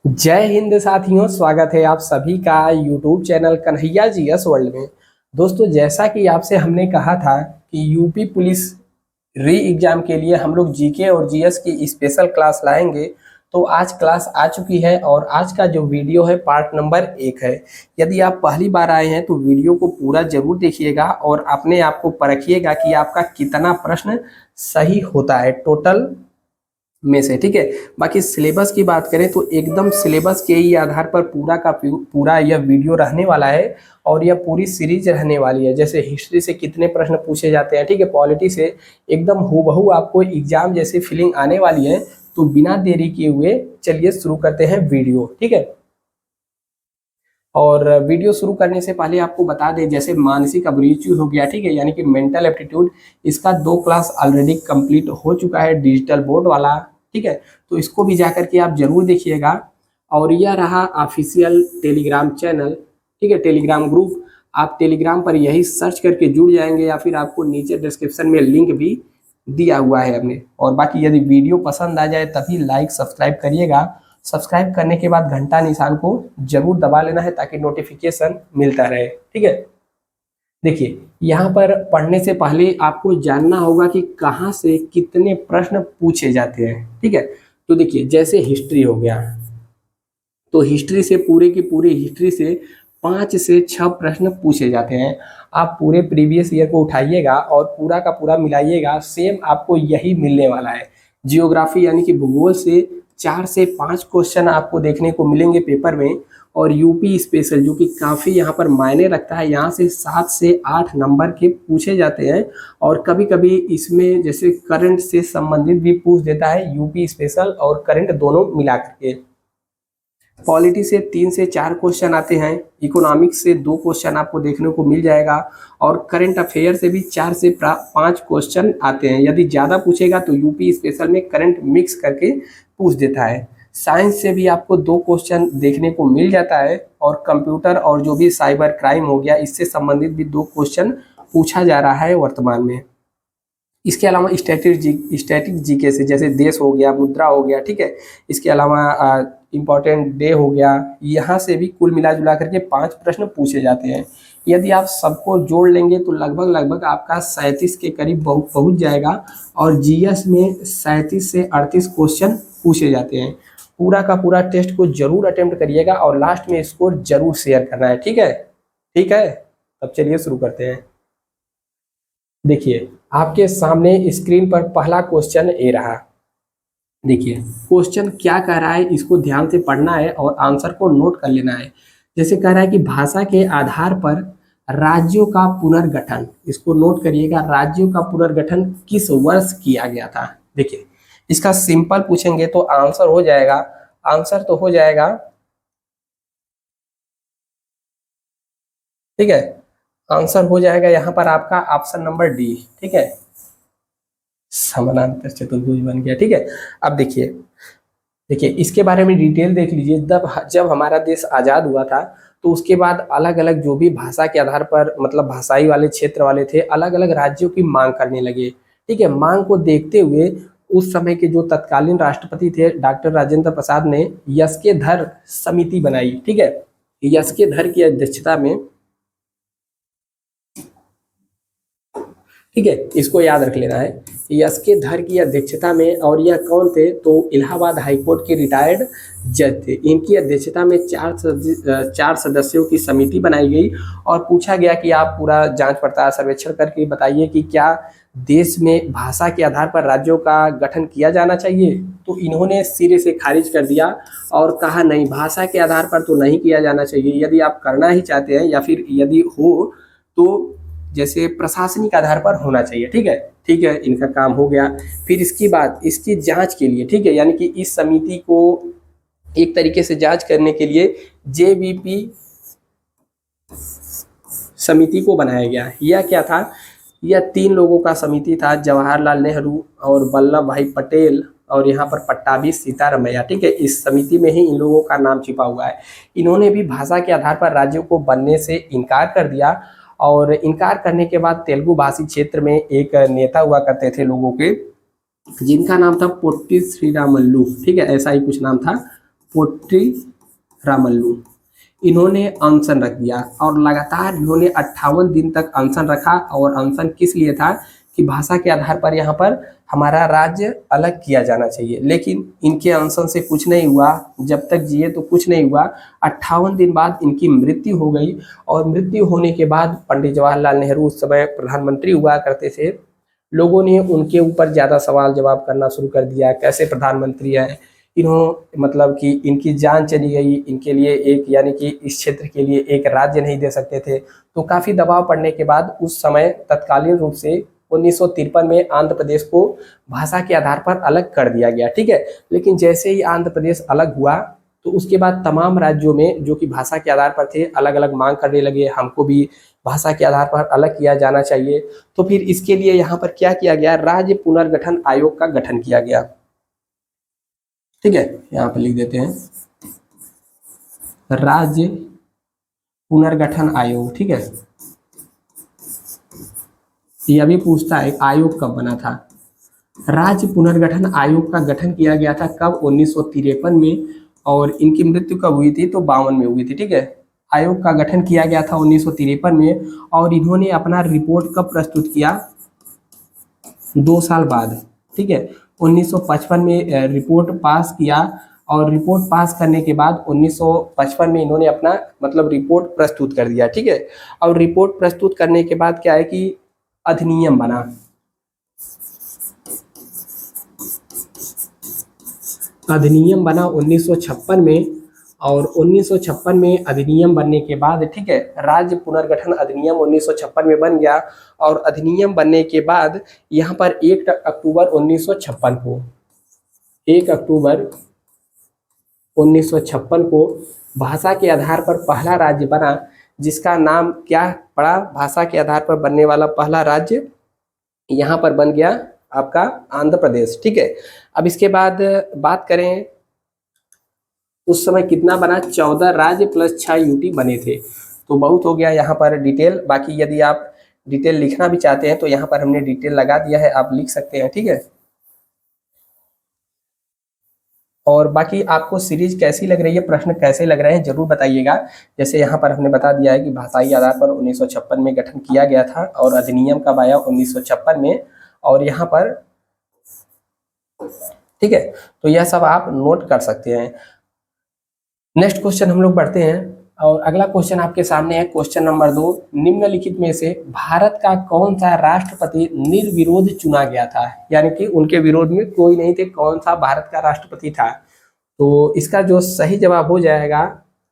जय हिंद साथियों, स्वागत है आप सभी का YouTube channel Kanhaiya GS world में। दोस्तों, जैसा कि आपसे हमने कहा था कि यूपी पुलिस री एग्जाम के लिए हम लोग जीके और जीएस की स्पेशल क्लास लाएंगे। तो आज क्लास आ चुकी है और आज का जो वीडियो है पार्ट नंबर 1 है। यदि आप पहली बार आए हैं तो वीडियो को पूरा जरूर देखिएगा और अपने आप को परखिएगा कि आपका कितना प्रश्न सही होता है टोटल में से। ठीक है। बाकी सिलेबस की बात करें तो एकदम सिलेबस के ही आधार पर पूरा का पूरा यह वीडियो रहने वाला है और यह पूरी सीरीज रहने वाली है। जैसे हिस्ट्री से कितने प्रश्न पूछे जाते हैं, ठीक है, पॉलिटी से एकदम हूबहू आपको एग्जाम जैसी फीलिंग आने वाली है। तो बिना देरी किए हुए चलिए शुरू करते हैं वीडियो। ठीक है। और वीडियो शुरू करने से पहले आपको बता दें, जैसे मानसिक अभिरुचि हो गया, ठीक है, यानी कि मेंटल एप्टीट्यूड, इसका 2 क्लास ऑलरेडी कंप्लीट हो चुका है डिजिटल बोर्ड वाला। ठीक है। तो इसको भी जाकर के आप जरूर देखिएगा। और यह रहा ऑफिशियल टेलीग्राम चैनल, ठीक है, टेलीग्राम ग्रुप। आप टेलीग्राम पर यही सर्च करके जुड़ जाएंगे या फिर आपको नीचे डिस्क्रिप्शन में लिंक भी दिया हुआ है हमने। और बाकी यदि वीडियो पसंद आ जाए तभी लाइक सब्सक्राइब करिएगा। सब्सक्राइब करने के बाद घंटा निशान को जरूर दबा लेना है ताकि नोटिफिकेशन मिलता रहे। ठीक है। देखिए, यहाँ पर पढ़ने से पहले आपको जानना होगा कि कहाँ से कितने प्रश्न पूछे जाते हैं। ठीक है। तो देखिए, जैसे हिस्ट्री हो गया तो हिस्ट्री से पूरे की पूरी हिस्ट्री से 5 से 6 प्रश्न पूछे जाते हैं। आप पूरे प्रीवियस ईयर को उठाइएगा और पूरा का पूरा मिलाइएगा, सेम आपको यही मिलने वाला है। जियोग्राफी यानी कि भूगोल से 4 से 5 क्वेश्चन आपको देखने को मिलेंगे पेपर में। और यूपी स्पेशल जो कि काफ़ी यहाँ पर मायने रखता है, यहाँ से 7 से 8 नंबर के पूछे जाते हैं। और कभी कभी इसमें जैसे करंट से संबंधित भी पूछ देता है, यूपी स्पेशल और करंट दोनों मिला करके। पॉलिटी से 3 से 4 क्वेश्चन आते हैं। इकोनॉमिक्स से 2 क्वेश्चन आपको देखने को मिल जाएगा। और करंट अफेयर से भी 4 से 5 क्वेश्चन आते हैं। यदि ज़्यादा पूछेगा तो यूपी स्पेशल में करंट मिक्स करके पूछ देता है। साइंस से भी आपको 2 क्वेश्चन देखने को मिल जाता है। और कंप्यूटर और जो भी साइबर क्राइम हो गया, इससे संबंधित भी 2 क्वेश्चन पूछा जा रहा है वर्तमान में। इसके अलावा स्टैटिक जीके से जैसे देश हो गया, मुद्रा हो गया, ठीक है, इसके अलावा इम्पोर्टेंट डे हो गया, यहाँ से भी कुल मिला जुला करके 5 प्रश्न पूछे जाते हैं। यदि आप सबको जोड़ लेंगे तो लगभग लगभग आपका 37 के करीब पहुँच जाएगा। और जीएस में 37 से 38 क्वेश्चन पूछे जाते हैं। पूरा का पूरा टेस्ट को जरूर अटेम्प्ट करिएगा और लास्ट में स्कोर जरूर शेयर करना है। ठीक है। ठीक है। तब चलिए शुरू करते हैं। देखिए, आपके सामने स्क्रीन पर पहला क्वेश्चन ए रहा। देखिए, क्वेश्चन क्या कह रहा है, इसको ध्यान से पढ़ना है और आंसर को नोट कर लेना है। जैसे कह रहा है कि भाषा के आधार पर राज्यों का पुनर्गठन, इसको नोट करिएगा, राज्यों का पुनर्गठन किस वर्ष किया गया था। देखिए, इसका सिंपल पूछेंगे तो आंसर हो जाएगा, आंसर तो हो जाएगा, ठीक है, आंसर हो जाएगा यहाँ पर आपका ऑप्शन नंबर डी। ठीक है, समानांतर चतुर्भुज बन गया। ठीक है। अब देखिए, इसके बारे में डिटेल देख लीजिए। जब हमारा देश आज़ाद हुआ था तो उसके बाद अलग अलग जो भी भाषा के आधार पर, मतलब भाषाई वाले क्षेत्र वाले थे, अलग अलग राज्यों की मांग करने लगे। ठीक है। मांग को देखते हुए उस समय के जो तत्कालीन राष्ट्रपति थे डॉक्टर राजेंद्र प्रसाद ने यस्केधर समिति बनाई। ठीक है। यस्केधर की अध्यक्षता में, ठीक है, इसको याद रख लेना है, यस्केधर की अध्यक्षता में। और यह कौन थे, तो इलाहाबाद हाईकोर्ट के रिटायर्ड जज थे। इनकी अध्यक्षता में 4 सदस्यों की समिति बनाई गई और पूछा गया कि आप पूरा जांच पड़ताल सर्वेक्षण करके बताइए कि क्या देश में भाषा के आधार पर राज्यों का गठन किया जाना चाहिए। तो इन्होंने सिरे से खारिज कर दिया और कहा नहीं, भाषा के आधार पर तो नहीं किया जाना चाहिए। यदि आप करना ही चाहते हैं या फिर यदि हो तो जैसे प्रशासनिक आधार पर होना चाहिए। ठीक है। ठीक है, इनका काम हो गया। फिर इसकी बात, इसकी जांच के लिए, ठीक है, यानी कि इस समिति को एक तरीके से जांच करने के लिए जेबीपी समिति को बनाया गया। यह क्या था, यह 3 लोगों का समिति था, जवाहरलाल नेहरू और वल्लभ भाई पटेल और यहाँ पर पट्टाभी सीतारमैया। ठीक है, इस समिति में ही इन लोगों का नाम छिपा हुआ है। इन्होंने भी भाषा के आधार पर राज्यों को बनने से इनकार कर दिया। और इनकार करने के बाद तेलुगु भाषी क्षेत्र में एक नेता हुआ करते थे लोगों के, जिनका नाम था पोट्टी श्रीरामल्लू। ठीक है, ऐसा ही कुछ नाम था। पोट्टी रामल्लू, इन्होंने अनशन रख दिया और लगातार इन्होंने 58 दिन तक अनशन रखा। और अनशन किस लिए था कि भाषा के आधार पर यहाँ पर हमारा राज्य अलग किया जाना चाहिए। लेकिन इनके अनशन से कुछ नहीं हुआ, जब तक जिए तो कुछ नहीं हुआ। 58 दिन बाद इनकी मृत्यु हो गई और मृत्यु होने के बाद पंडित जवाहरलाल नेहरू उस समय प्रधानमंत्री हुआ करते थे। लोगों ने उनके ऊपर ज़्यादा सवाल जवाब करना शुरू कर दिया, कैसे प्रधानमंत्री हैं इन्हों, मतलब कि इनकी जान चली गई, इनके लिए एक यानी कि इस क्षेत्र के लिए एक राज्य नहीं दे सकते थे। तो काफ़ी दबाव पड़ने के बाद उस समय तत्कालीन रूप से 1953 में आंध्र प्रदेश को भाषा के आधार पर अलग कर दिया गया, ठीक है। लेकिन जैसे ही आंध्र प्रदेश अलग हुआ तो उसके बाद तमाम राज्यों में जो कि भाषा के आधार पर थे अलग अलग मांग करने लगे, हमको भी भाषा के आधार पर अलग किया जाना चाहिए। तो फिर इसके लिए यहाँ पर क्या किया गया, राज्य पुनर्गठन आयोग का गठन किया गया, ठीक है। यहाँ पर लिख देते हैं राज्य पुनर्गठन आयोग, ठीक है। यह भी पूछता है आयोग कब बना था। राज्य पुनर्गठन आयोग का गठन किया गया था कब, 1953 में, और इनकी मृत्यु कब हुई थी तो 52 में हुई थी, ठीक है। आयोग का गठन किया गया था 1953 में और इन्होंने अपना रिपोर्ट कब प्रस्तुत किया, 2 साल बाद, ठीक है। 1955 में रिपोर्ट पास किया और रिपोर्ट पास करने के बाद 1955 में इन्होंने अपना मतलब रिपोर्ट प्रस्तुत कर दिया, ठीक है। और रिपोर्ट प्रस्तुत करने के बाद क्या है कि अधिनियम बना। अधिनियम बना 1956 में और 1956 में अधिनियम बनने के बाद, ठीक है, राज्य पुनर्गठन अधिनियम 1956 में बन गया। और अधिनियम बनने के बाद यहाँ पर 1 अक्टूबर 1956 को 1 अक्टूबर 1956 को भाषा के आधार पर पहला राज्य बना, जिसका नाम क्या पड़ा, भाषा के आधार पर बनने वाला पहला राज्य यहाँ पर बन गया आपका आंध्र प्रदेश, ठीक है। अब इसके बाद बात करें उस समय कितना बना, 14 राज्य प्लस 6 यूटी बने थे। तो बहुत हो गया यहाँ पर डिटेल, बाकी यदि आप डिटेल लिखना भी चाहते हैं तो यहाँ पर हमने डिटेल लगा दिया है, आप लिख सकते हैं, ठीक है। और बाकी आपको सीरीज कैसी लग रही है, प्रश्न कैसे लग रहे हैं जरूर बताइएगा। जैसे यहाँ पर हमने बता दिया है कि भाषाई आधार पर 1956 में गठन किया गया था और अधिनियम कब आया, 1956 में, और यहाँ पर, ठीक है। तो यह सब आप नोट कर सकते हैं। नेक्स्ट क्वेश्चन हम लोग बढ़ते हैं और अगला क्वेश्चन आपके सामने है क्वेश्चन नंबर 2। निम्नलिखित में से भारत का कौन सा राष्ट्रपति निर्विरोध चुना गया था, यानी कि उनके विरोध में कोई नहीं थे, कौन सा भारत का राष्ट्रपति था। तो इसका जो सही जवाब हो जाएगा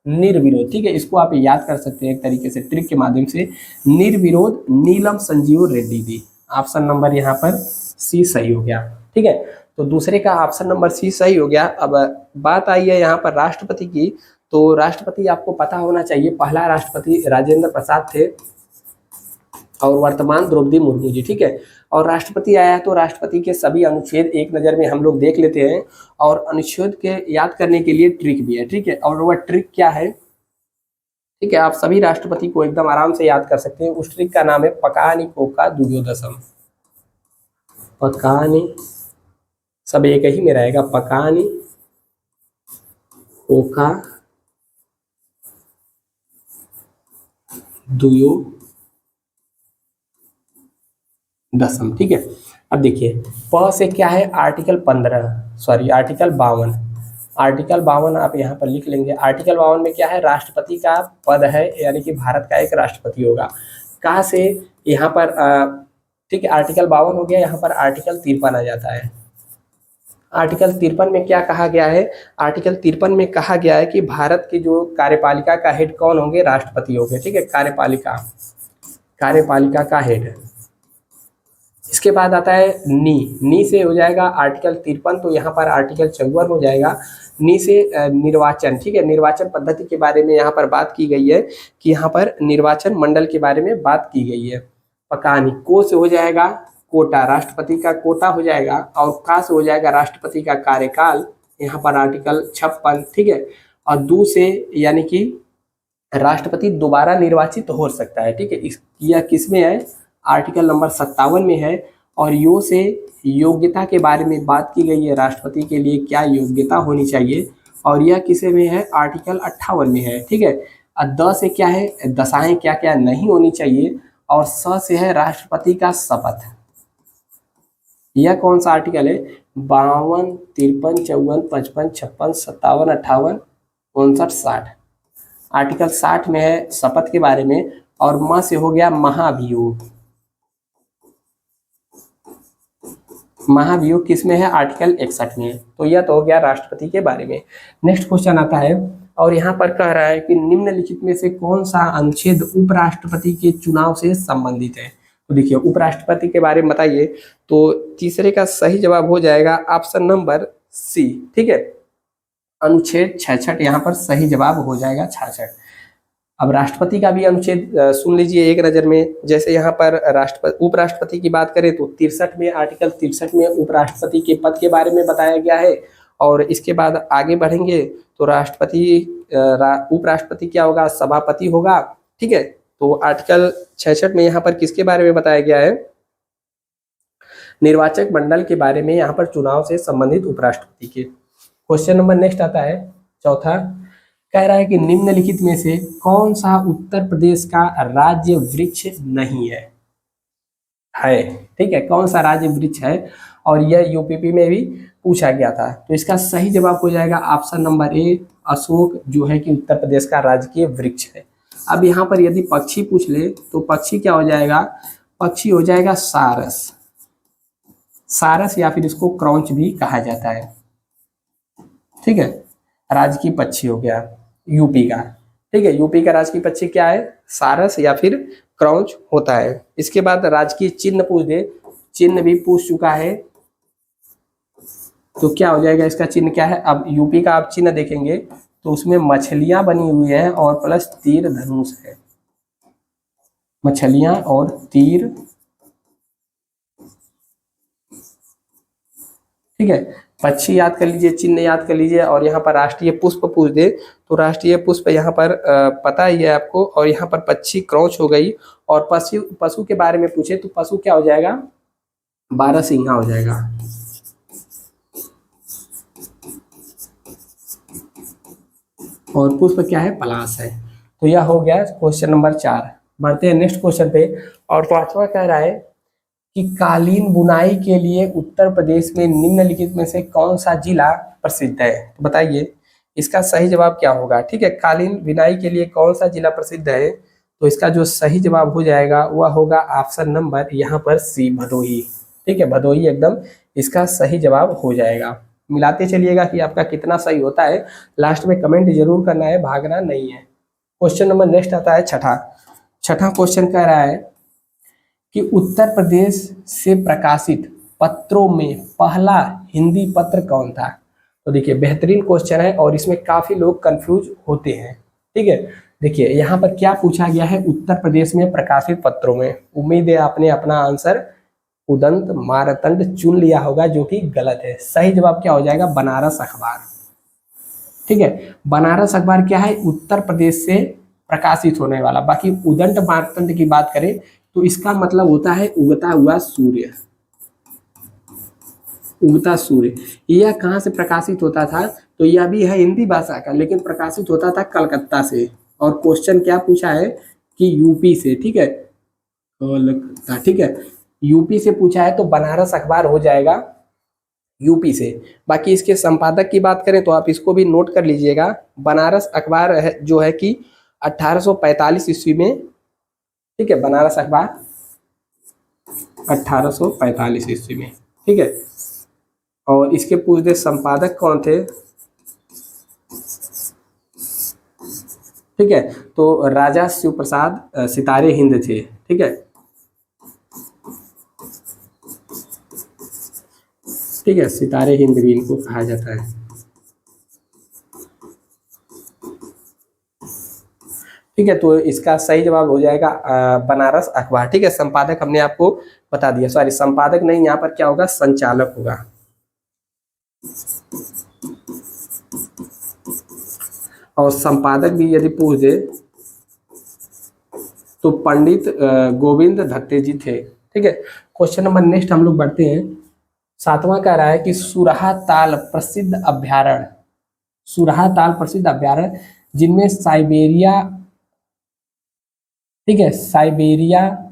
निर्विरोध, ठीक है। इसको आप याद कर सकते हैं एक तरीके से ट्रिक के माध्यम से, निर्विरोध नीलम संजीव रेड्डी थी। ऑप्शन नंबर यहाँ पर सी सही हो गया, ठीक है। तो दूसरे का ऑप्शन नंबर सी सही हो गया। अब बात आई है यहाँ पर राष्ट्रपति की, तो राष्ट्रपति आपको पता होना चाहिए, पहला राष्ट्रपति राजेंद्र प्रसाद थे और वर्तमान द्रौपदी मुर्मू जी, ठीक है। और राष्ट्रपति आया है तो राष्ट्रपति के सभी अनुच्छेद एक नज़र में हम लोग देख लेते हैं और अनुच्छेद के याद करने के लिए ट्रिक भी है, ठीक है। और वह ट्रिक क्या है, ठीक है, आप सभी राष्ट्रपति को एकदम आराम से याद कर सकते हैं। उस ट्रिक का नाम है पकानी कोका दुर्योदसम। पकानी सब एक ही में रहेगा, पकानी कोका दुयोदसम, ठीक है। अब देखिए प से क्या है, आर्टिकल 52। आर्टिकल 52 आप यहाँ पर लिख लेंगे। आर्टिकल 52 में क्या है, राष्ट्रपति का पद है, यानी कि भारत का एक राष्ट्रपति होगा। कहाँ से यहाँ पर ठीक है, आर्टिकल 52 हो गया। यहाँ पर आर्टिकल 53 आ जाता है। आर्टिकल 53 में क्या कहा गया है, आर्टिकल 53 में कहा गया है कि भारत की जो कार्यपालिका का हेड कौन होंगे, राष्ट्रपति होंगे, ठीक है। कार्यपालिका का हेड। इसके बाद आता है नी से हो जाएगा आर्टिकल 53, तो यहाँ पर आर्टिकल 54 हो जाएगा। नी से निर्वाचन, ठीक है, निर्वाचन पद्धति के बारे में यहाँ पर बात की गई है कि यहाँ पर निर्वाचन मंडल के बारे में बात की गई है। पकानी को से हो जाएगा कोटा, राष्ट्रपति का कोटा हो जाएगा। और का से हो जाएगा राष्ट्रपति का कार्यकाल, यहाँ पर आर्टिकल 56, ठीक है। और दू से यानी कि राष्ट्रपति दोबारा निर्वाचित हो सकता है, ठीक है। यह किस में है, आर्टिकल नंबर 57 में है। और यो से योग्यता के बारे में बात की गई है, राष्ट्रपति के लिए क्या योग्यता होनी चाहिए, और यह किसे में है, आर्टिकल 58 में है, ठीक है। और द से क्या है, दशाएं क्या क्या नहीं होनी चाहिए, और स से है राष्ट्रपति का शपथ। यह कौन सा आर्टिकल है, 52, 53, 54, 55, 56, 57, 58, 59, 60। आर्टिकल 60 में है शपथ के बारे में, और म से हो गया महाभियोग। महाभियोग किस में है, आर्टिकल 61 में। तो यह तो हो गया राष्ट्रपति के बारे में। नेक्स्ट क्वेश्चन आता है, और यहाँ पर कह रहा है कि निम्नलिखित में से कौन सा अनुच्छेद उपराष्ट्रपति के चुनाव से संबंधित है। तो देखिए उपराष्ट्रपति के बारे में बताइए, तो तीसरे का सही जवाब हो जाएगा ऑप्शन नंबर सी, ठीक है। अनुच्छेद 66 यहाँ पर सही जवाब हो जाएगा, 66। अब राष्ट्रपति का भी अनुच्छेद सुन लीजिए एक नज़र में। जैसे यहाँ पर राष्ट्रपति उपराष्ट्रपति की बात करें तो 63 में, आर्टिकल 63 में उपराष्ट्रपति के पद के बारे में बताया गया है। और इसके बाद आगे बढ़ेंगे तो उपराष्ट्रपति क्या होगा, सभापति होगा, ठीक है। तो आर्टिकल 66 में यहाँ पर किसके बारे में बताया गया है, निर्वाचक मंडल के बारे में, यहाँ पर चुनाव से संबंधित उपराष्ट्रपति के। क्वेश्चन नंबर नेक्स्ट आता है चौथा, कह रहा है कि निम्नलिखित में से कौन सा उत्तर प्रदेश का राज्य वृक्ष नहीं है, ठीक है, कौन सा राज्य वृक्ष है। और यह यूपीपी में भी पूछा गया था। तो इसका सही जवाब हो जाएगा ऑप्शन नंबर ए, अशोक, जो है कि उत्तर प्रदेश का राजकीय वृक्ष है। अब यहाँ पर यदि पक्षी पूछ ले तो पक्षी क्या हो जाएगा, पक्षी हो जाएगा सारस, सारस या फिर इसको क्रौंच भी कहा जाता है, ठीक है। राजकीय पक्षी हो गया यूपी का, ठीक है। यूपी का राजकीय पक्षी क्या है, सारस या फिर क्रौंच होता है। इसके बाद राजकीय चिन्ह पूछ दे, चिन्ह भी पूछ चुका है, तो क्या हो जाएगा, इसका चिन्ह क्या है। अब यूपी का आप चिन्ह देखेंगे तो उसमें मछलियां बनी हुई है और प्लस तीर धनुष है, मछलियां और तीर, ठीक है। पक्षी याद कर लीजिए, चिन्ह याद कर लीजिए, और यहाँ पर राष्ट्रीय पुष्प पूछ दे तो राष्ट्रीय पुष्प यहाँ पर पता ही है आपको। और यहाँ पर पक्षी क्रौंच हो गई, और पशु के बारे में पूछे तो पशु क्या हो जाएगा, बारहसिंघा हो जाएगा। और पुष्प क्या है, पलाश है। तो यह हो गया क्वेश्चन नंबर 4। बढ़ते हैं नेक्स्ट क्वेश्चन पे। और पांचवा कह रहा है कि कालीन बुनाई के लिए उत्तर प्रदेश में निम्नलिखित में से कौन सा जिला प्रसिद्ध है। तो बताइए इसका सही जवाब क्या होगा, ठीक है। कालीन बुनाई के लिए कौन सा जिला प्रसिद्ध है, तो इसका जो सही जवाब हो जाएगा वह होगा ऑप्शन नंबर यहाँ पर सी, भदोही, ठीक है। भदोही एकदम इसका सही जवाब हो जाएगा। मिलाते चलिएगा कि आपका कितना सही होता है, लास्ट में कमेंट जरूर करना है, भागना नहीं है। क्वेश्चन नंबर नेक्स्ट आता है छठा क्वेश्चन कह रहा है कि उत्तर प्रदेश से प्रकाशित पत्रों में पहला हिंदी पत्र कौन था। तो देखिए बेहतरीन क्वेश्चन है और इसमें काफी लोग कंफ्यूज होते हैं, ठीक है। देखिए यहाँ पर क्या पूछा गया है, उत्तर प्रदेश में प्रकाशित पत्रों में। उम्मीद है आपने अपना आंसर उदंत मारतंड चुन लिया होगा, जो कि गलत है। सही जवाब क्या हो जाएगा, बनारस अखबार, ठीक है। बनारस अखबार क्या है, उत्तर प्रदेश से प्रकाशित होने वाला। बाकी उदंत मारतंड की बात करें तो इसका मतलब होता है उगता हुआ सूर्य, उगता सूर्य। यह कहाँ से प्रकाशित होता था, तो यह भी है हिंदी भाषा का, लेकिन प्रकाशित होता था कलकत्ता से। और क्वेश्चन क्या पूछा है कि यूपी से, ठीक है, कलकत्ता, ठीक है, यूपी से पूछा है, तो बनारस अखबार हो जाएगा यूपी से। बाकी इसके संपादक की बात करें तो आप इसको भी नोट कर लीजिएगा। बनारस अखबार है जो है कि 1845 ईस्वी में, ठीक है, बनारस अखबार 1845 ईस्वी में, ठीक है। और इसके पूछते संपादक कौन थे, ठीक है, तो राजा शिव प्रसाद सितारे हिंद थे, ठीक है, ठीक है, सितारे हिंद भी इनको कहा जाता है, ठीक है। तो इसका सही जवाब हो जाएगा बनारस अखबार, ठीक है। संपादक हमने आपको बता दिया, सॉरी संपादक नहीं, यहाँ पर क्या होगा, संचालक होगा। और संपादक भी यदि पूछ दे तो पंडित गोविंद दत्ते जी थे, ठीक है। क्वेश्चन नंबर नेक्स्ट हम लोग बढ़ते हैं। 7वां कह रहा है कि सुरहा ताल प्रसिद्ध अभ्यारण्य, सुरहा ताल प्रसिद्ध अभ्यारण्य जिनमें साइबेरिया, ठीक है, साइबेरिया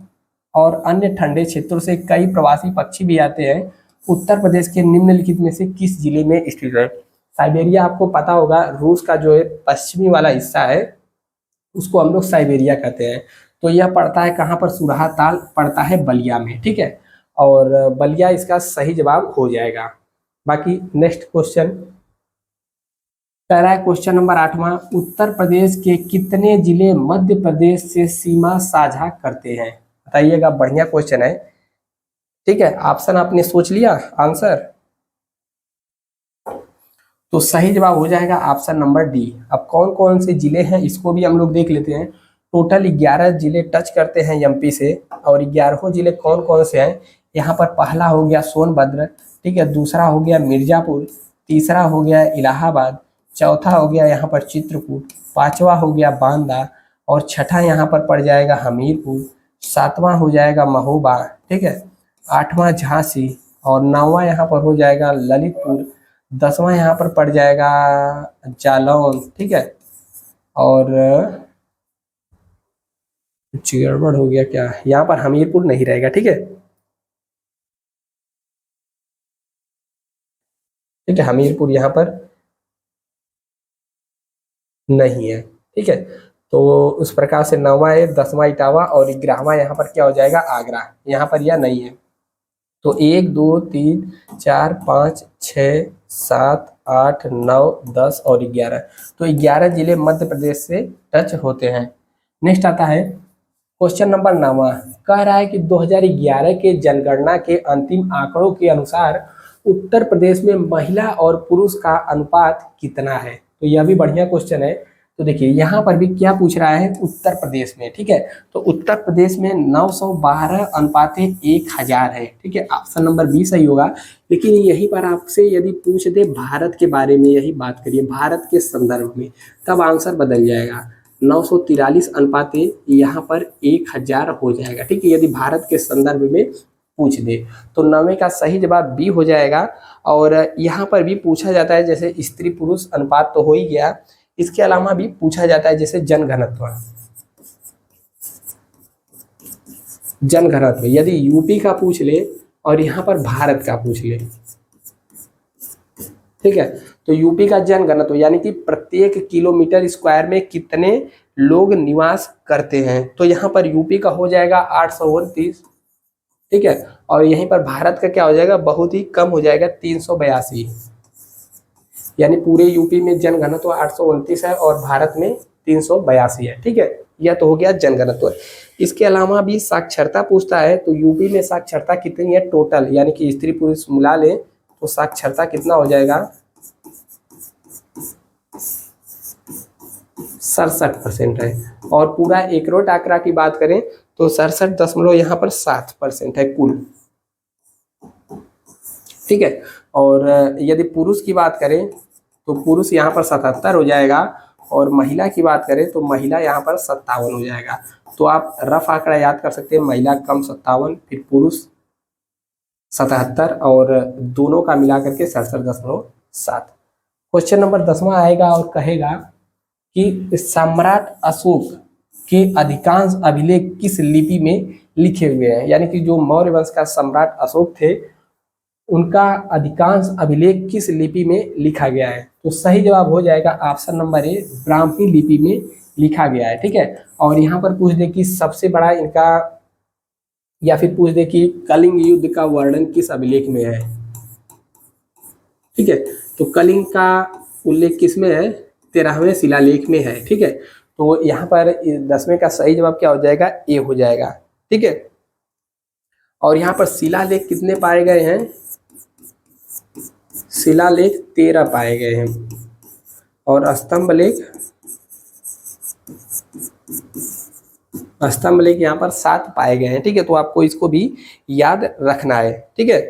और अन्य ठंडे क्षेत्रों से कई प्रवासी पक्षी भी आते हैं। उत्तर प्रदेश के निम्नलिखित में से किस जिले में स्थित है? साइबेरिया आपको पता होगा, रूस का जो है पश्चिमी वाला हिस्सा है उसको हम लोग साइबेरिया कहते हैं। तो यह पड़ता है कहाँ पर? सुरहा ताल पड़ता है बलिया में, ठीक है, और बलिया इसका सही जवाब हो जाएगा। बाकी नेक्स्ट क्वेश्चन कह रहा है, क्वेश्चन नंबर 8वां, उत्तर प्रदेश के कितने जिले मध्य प्रदेश से सीमा साझा करते हैं? बताइएगा, बढ़िया क्वेश्चन है, ठीक है। ऑप्शन आपने सोच लिया आंसर? तो सही जवाब हो जाएगा ऑप्शन नंबर डी। अब कौन कौन से जिले हैं इसको भी हम लोग देख लेते हैं। टोटल 11 जिले टच करते हैं एमपी से, और 11 जिले कौन कौन से हैं? यहाँ पर पहला हो गया सोनभद्र, ठीक है, दूसरा हो गया मिर्जापुर, तीसरा हो गया इलाहाबाद, चौथा हो गया यहाँ पर चित्रकूट, पांचवा हो गया बांदा, और छठा यहाँ पर पड़ जाएगा हमीरपुर, सातवां हो जाएगा महोबा, ठीक है, आठवां झांसी, और नौवां यहाँ पर हो जाएगा ललितपुर, 10वां यहाँ पर पड़ जाएगा जालौन, ठीक है, और कुछ गड़बड़ हो गया क्या, यहाँ पर हमीरपुर नहीं रहेगा, ठीक है, ठीक है, हमीरपुर यहाँ पर नहीं है, ठीक है। तो उस प्रकार से 9वां है, 10वां इटावा, और 11वां यहाँ पर क्या हो जाएगा? आगरा। यहाँ पर यह नहीं है। तो 1 2 3 4 5 6 7 8 9 10 और 11, तो 11 जिले मध्य प्रदेश से टच होते हैं। नेक्स्ट आता है क्वेश्चन नंबर 9वां, कह रहा है कि 2011 के जनगणना के अंतिम आंकड़ों के अनुसार उत्तर प्रदेश में महिला और पुरुष का अनुपात कितना है? तो यह भी बढ़िया क्वेश्चन है। तो देखिए यहाँ पर भी क्या पूछ रहा है, उत्तर प्रदेश में, ठीक है, तो उत्तर प्रदेश में 912 अनुपात 1000 है, ठीक है, ऑप्शन नंबर बी सही होगा। लेकिन यहीं पर आपसे यदि पूछ दे भारत के बारे में, यही बात करिए भारत के संदर्भ में, तब आंसर बदल जाएगा। 943 अनुपात यहाँ पर 1000 हो जाएगा, ठीक है, यदि भारत के संदर्भ में पूछ दे तो 9वें का सही जवाब बी हो जाएगा। और यहाँ पर भी पूछा जाता है जैसे स्त्री पुरुष अनुपात तो हो ही गया, इसके अलावा भी पूछा जाता है जैसे जनघनत्व, जनघनत्व यदि यूपी का पूछ ले और यहाँ पर भारत का पूछ ले, ठीक है, तो यूपी का जनघनत्व यानी कि प्रत्येक किलोमीटर स्क्वायर में कितने लोग निवास करते हैं, तो यहाँ पर यूपी का हो जाएगा 829, ठीक है, और यहीं पर भारत का क्या हो जाएगा? बहुत ही कम हो जाएगा, 382, यानी पूरे यूपी में जनघनत्व 829 है और भारत में 382 है, ठीक है, यह तो हो गया जनघनत्व। इसके अलावा भी साक्षरता पूछता है, तो यूपी में साक्षरता कितनी है टोटल, यानी कि स्त्री पुरुष मिला ले तो साक्षरता कितना हो जाएगा? 67% है। और पूरा एकरोट आंकड़ा की बात करें तो 67 यहाँ पर 7% है कुल, ठीक है। और यदि पुरुष की बात करें तो पुरुष यहाँ पर 77 हो जाएगा, और महिला की बात करें तो महिला यहाँ पर 57 हो जाएगा। तो आप रफ आंकड़ा याद कर सकते हैं, महिला कम 57, फिर पुरुष 77, और दोनों का मिला करके 67.7। क्वेश्चन नंबर 10वां आएगा और कहेगा कि सम्राट अशोक के अधिकांश अभिलेख किस लिपि में लिखे हुए हैं, यानी कि जो मौर्य वंश का सम्राट अशोक थे उनका अधिकांश अभिलेख किस लिपि में लिखा गया है? तो सही जवाब हो जाएगा ऑप्शन नंबर ए, ब्राह्मी लिपि में लिखा गया है, ठीक है। और यहाँ पर पूछ दे कि सबसे बड़ा इनका, या फिर पूछ दे कि कलिंग युद्ध का वर्णन किस अभिलेख में है, ठीक है, तो कलिंग का उल्लेख किस में है? 13वें शिलालेख में है, ठीक है। तो यहाँ पर 10वें का सही जवाब क्या हो जाएगा? ए हो जाएगा, ठीक है। और यहाँ पर शिलालेख कितने पाए गए हैं? शिलालेख 13 पाए गए हैं, और स्तंभ लेख यहाँ पर 7 पाए गए हैं, ठीक है। तो आपको इसको भी याद रखना है, ठीक है।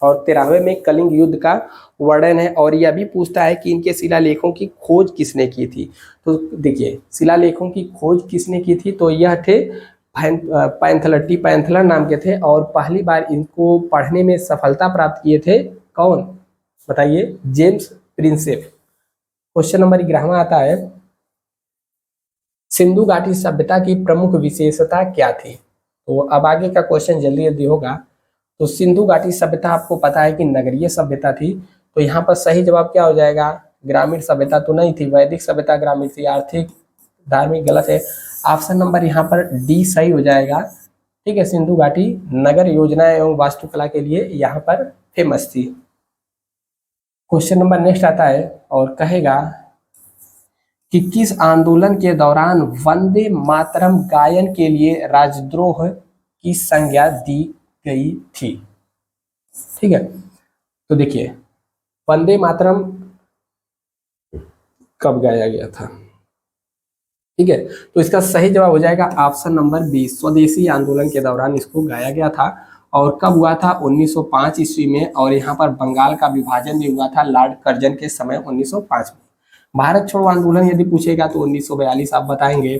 और 13वें में कलिंग युद्ध का वर्णन है, और यह भी पूछता है कि इनके शिलालेखों की खोज किसने की थी। तो देखिए शिलालेखों की खोज किसने की थी, तो यह थे पैंथलर नाम के थे, और पहली बार इनको पढ़ने में सफलता प्राप्त किए थे कौन? बताइए। जेम्स प्रिंसेप, क्वेश्चन नंबर 11 आता है, सिंधु घाटी सभ्यता की प्रमुख विशेषता क्या थी। तो अब आगे का क्वेश्चन जल्दी जल्दी होगा। तो सिंधु घाटी सभ्यता आपको पता है कि नगरीय सभ्यता थी, तो यहाँ पर सही जवाब क्या हो जाएगा, ग्रामीण सभ्यता तो नहीं थी, वैदिक सभ्यता ग्रामीण थी। आर्थिक धार्मिक गलत है, ऑप्शन नंबर यहाँ पर डी सही हो जाएगा। ठीक है, सिंधु घाटी नगर योजना एवं वास्तुकला के लिए यहाँ पर फेमस थी। क्वेश्चन नंबर नेक्स्ट आता है और कहेगा कि किस आंदोलन के दौरान वंदे मातरम गायन के लिए राजद्रोह की संज्ञा दी गई थी। ठीक है, तो देखिए वंदे मातरम कब गाया गया था। ठीक है, तो इसका सही जवाब हो जाएगा ऑप्शन नंबर बी, स्वदेशी आंदोलन के दौरान इसको गाया गया था। और कब हुआ था, 1905 ईस्वी में। और यहाँ पर बंगाल का विभाजन भी हुआ था लॉर्ड कर्जन के समय 1905 में। भारत छोड़ो आंदोलन यदि पूछेगा तो 1942 आप बताएंगे।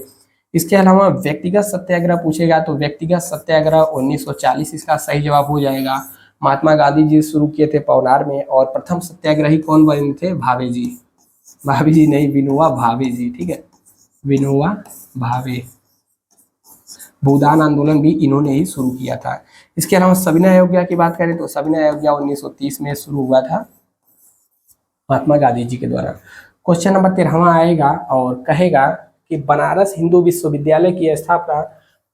इसके अलावा व्यक्तिगत सत्याग्रह पूछेगा तो व्यक्तिगत सत्याग्रह 1940 इसका सही जवाब हो जाएगा। महात्मा गांधी जी शुरू किए थे पवनार में। और प्रथम सत्याग्रही कौन बने थे, भावे जी। भावे जी नहीं, विनोबा भावे जी। ठीक है, विनोबा भावे। भूदान आंदोलन भी इन्होंने ही शुरू किया था। इसके अलावा सविनय अवज्ञा की बात करें तो सविनय अवज्ञा 1930 में शुरू हुआ था महात्मा गांधी जी के द्वारा। क्वेश्चन नंबर 13वां आएगा और कहेगा कि बनारस हिंदू विश्वविद्यालय की स्थापना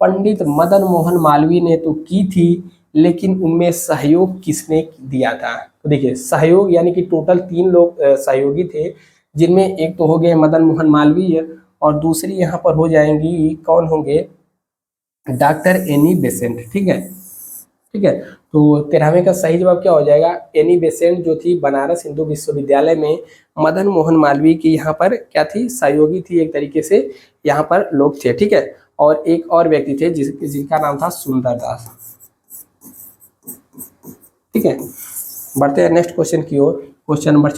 पंडित मदन मोहन मालवीय ने तो की थी, लेकिन उनमें सहयोग किसने दिया था। तो देखिए सहयोग यानी कि टोटल 3 लोग सहयोगी थे, जिनमें एक तो हो गए मदन मोहन मालवीय और दूसरी यहाँ पर हो जाएंगी कौन होंगे, डॉक्टर एनी बेसेंट। ठीक है, ठीक है, तो 13वें का सही जवाब क्या हो जाएगा, एनी बेसेंट जो थी बनारस हिंदू विश्वविद्यालय में मदन मोहन मालवीय की यहाँ पर क्या थी, सहयोगी थी एक तरीके से, यहाँ पर लोग थे। ठीक है, और एक और व्यक्ति थे जिनका नाम था सुंदरदास। ठीक है, बढ़ते हैं नेक्स्ट क्वेश्चन की ओर। क्वेश्चन नंबर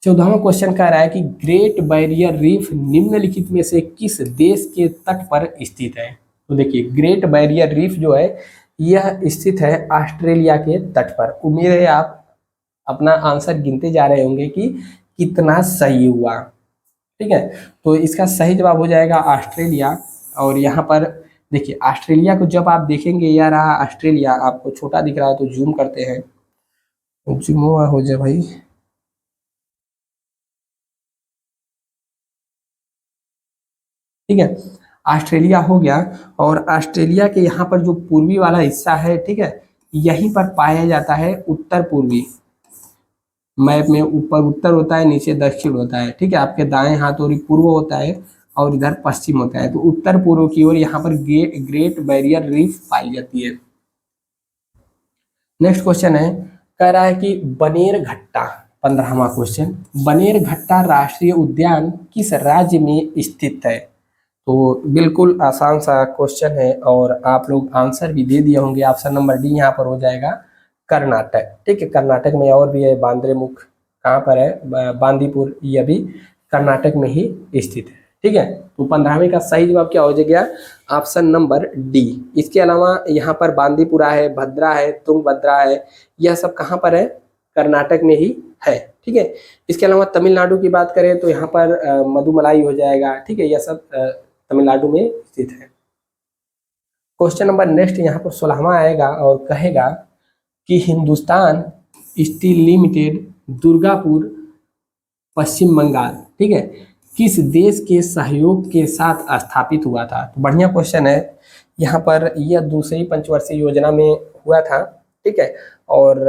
14वां क्वेश्चन कह रहा है कि ग्रेट बैरियर रीफ निम्नलिखित में से किस देश के तट पर स्थित है। तो देखिए ग्रेट बैरियर रीफ जो है यह स्थित है ऑस्ट्रेलिया के तट पर। उम्मीद है आप अपना आंसर गिनते जा रहे होंगे कि कितना सही हुआ। ठीक है, तो इसका सही जवाब हो जाएगा ऑस्ट्रेलिया। और यहाँ पर देखिए ऑस्ट्रेलिया को जब आप देखेंगे, यह रहा ऑस्ट्रेलिया, आपको छोटा दिख रहा है तो जूम करते हैं, जूम हो जाए भाई। ठीक है, ऑस्ट्रेलिया हो गया। और ऑस्ट्रेलिया के यहाँ पर जो पूर्वी वाला हिस्सा है, ठीक है, यहीं पर पाया जाता है उत्तर पूर्वी। मैप में ऊपर उत्तर होता है, नीचे दक्षिण होता है। ठीक है, आपके दाएं हाथ और पूर्व होता है और इधर पश्चिम होता है। तो उत्तर पूर्व की ओर यहाँ पर ग्रेट बैरियर रीफ पाई जाती है। नेक्स्ट क्वेश्चन है, कह रहा है कि बनेर घट्टा, 15वां क्वेश्चन, बनेर घट्टा राष्ट्रीय उद्यान किस राज्य में स्थित है। तो बिल्कुल आसान सा क्वेश्चन है और आप लोग आंसर भी दे दिए होंगे। ऑप्शन नंबर डी यहाँ पर हो जाएगा कर्नाटक। ठीक है, कर्नाटक में और भी है, बांद्रेमुख कहाँ पर है, बांदीपुर, यह भी कर्नाटक में ही स्थित है। ठीक है, तो 15वें का सही जवाब क्या हो जाएगा, ऑप्शन नंबर डी। इसके अलावा यहाँ पर बांदीपुरा है, भद्रा है, तुंगभद्रा है, यह सब कहाँ पर है, कर्नाटक में ही है। ठीक है, इसके अलावा तमिलनाडु की बात करें तो यहाँ पर मधुमलाई हो जाएगा। ठीक है, यह सब तमिलनाडु में स्थित है। क्वेश्चन नंबर नेक्स्ट यहाँ पर 16वां आएगा और कहेगा कि हिंदुस्तान स्टील लिमिटेड दुर्गापुर पश्चिम बंगाल, ठीक है, किस देश के सहयोग के साथ स्थापित हुआ था। तो बढ़िया क्वेश्चन है। यहाँ पर यह दूसरी पंचवर्षीय योजना में हुआ था। ठीक है, और